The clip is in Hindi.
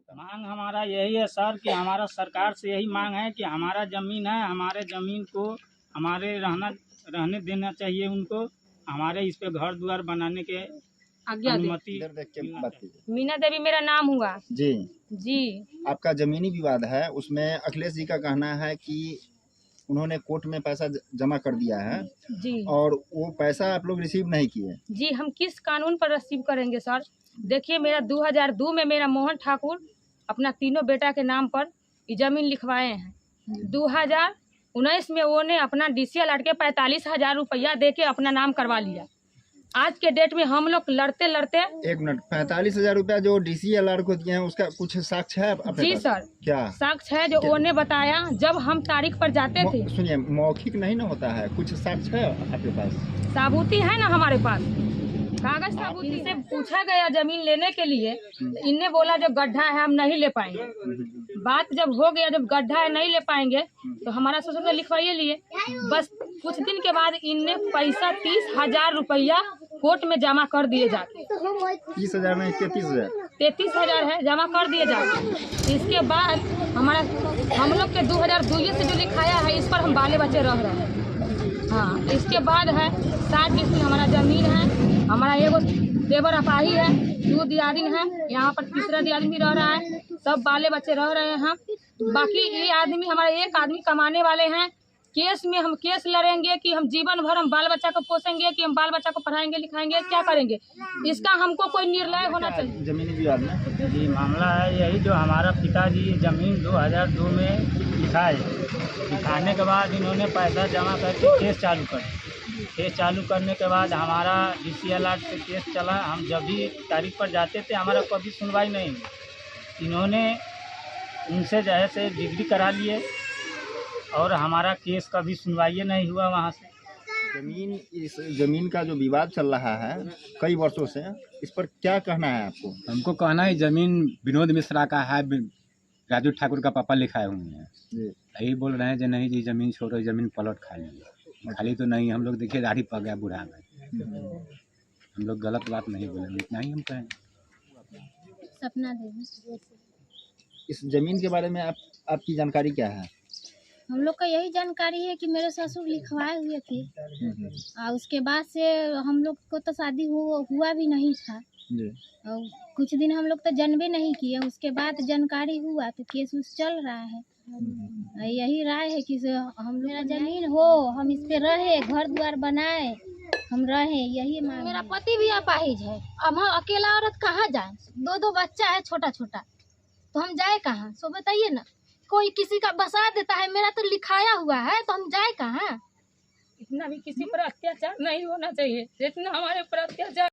मांग हमारा यही है सर कि हमारा सरकार से यही मांग है कि हमारा ज़मीन है, हमारे ज़मीन को हमारे रहने देना चाहिए उनको, हमारे इस पे घर द्वार बनाने के अनुमति। मीना देवी मेरा नाम हुआ जी जी। आपका जमीनी विवाद है, उसमें अखिलेश जी का कहना है कि उन्होंने कोर्ट में पैसा जमा कर दिया है जी और वो पैसा आप लोग रिसीव नहीं किए। जी, हम किस कानून पर रिसीव करेंगे सर? देखिए मेरा 2002 में मेरा मोहन ठाकुर अपना तीनों बेटा के नाम पर ये जमीन लिखवाए हैं। 2019 में वो ने अपना DCL लड़के 45,000 रुपया दे के अपना नाम करवा लिया। आज के डेट में हम लोग लड़ते लड़ते। एक मिनट, 45,000 रुपया जो DCLR को दिए हैं उसका कुछ साक्ष्य है अपने जी पास? सर, क्या साक्ष्य है जो उन्होंने बताया जब हम तारीख पर जाते थे। सुनिए, मौखिक नहीं ना होता है, कुछ साक्ष्य है आपके पास? साबूती है ना हमारे पास, कागज साबूती। इनसे पूछा गया जमीन लेने के लिए, इनने बोला जो गड्ढा है हम नहीं ले पाएंगे। बात जब हो गया, जब गड्ढा है नहीं ले पाएंगे तो हमारा ससुर ने लिखवाइए लिए। बस कुछ दिन के बाद इनने पैसा 30,000 रुपया कोर्ट में जमा कर दिए जाके। 30,000 नहीं, 33,000। 33,000 है, जमा कर दिए जाके। इसके बाद हम लोग के 2002 से जो लिखाया है इस पर हम बाले बच्चे रह रहे हैं। हाँ, इसके बाद है 60 डिसमिल हमारा जमीन है। हमारा एगो देवर अपाही है, 2 दियादिन है, यहाँ पर तीसरा दियादिन भी रह रहा है। सब बाले बच्चे रह रहे हैं। बाकी ये आदमी, हमारा एक आदमी कमाने वाले हैं। केस में हम केस लड़ेंगे कि हम जीवन भर हम बाल बच्चा को पोसेंगे, कि हम बाल बच्चा को पढ़ाएंगे लिखाएंगे, क्या करेंगे, इसका हमको कोई निर्णय होना चाहिए। जमीनी विवाद में जी मामला है यही, जो हमारा पिताजी जमीन 2002 में लिखाए, लिखाने के बाद इन्होंने पैसा जमा करके केस चालू कर दिया। केस चालू करने के बाद हमारा DCLR से केस चला। हम जब भी तारीख पर जाते थे हमारा कभी सुनवाई नहीं हुई। इन्होंने उनसे जैसे डिग्री करा लिए और हमारा केस कभी सुनवाई नहीं हुआ वहाँ से। इस जमीन का जो विवाद चल रहा है कई वर्षों से, इस पर क्या कहना है आपको? हमको कहना है जमीन विनोद मिश्रा का है, राजू ठाकुर का पापा लिखाए हुए हैं। यही बोल रहे हैं जो नहीं जी जमीन छोड़ो, जमीन पलट खाली। खाली तो नहीं, हम लोग देखिए दाढ़ी पड़ गया बूढ़ा में। हम लोग गलत बात नहीं बोलेंगे, इतना ही हम कहें। सपना देवी। इस जमीन के बारे में आपकी जानकारी क्या है? हम लोग का यही जानकारी है कि मेरे ससुर लिखवाए हुए थे और उसके बाद से हम लोग को तो शादी हुआ भी नहीं था। और कुछ दिन हम लोग तो जानबे नहीं किए, उसके बाद जानकारी हुआ तो केस उस चल रहा है। यही राय है कि हम मेरा जमीन हो, हम इस पे रहे, घर द्वार बनाए, हम रहे, यही मांग। मेरा पति भी अपाहिज है, अब हम अकेला औरत कहाँ जाए? 2 बच्चा है छोटा छोटा, तो हम जाए कहाँ? सो बताइए ना, कोई किसी का बसा देता है, मेरा तो लिखाया हुआ है, तो हम जाए कहाँ? इतना भी किसी पर अत्याचार नहीं होना चाहिए जितना हमारे पर अत्याचार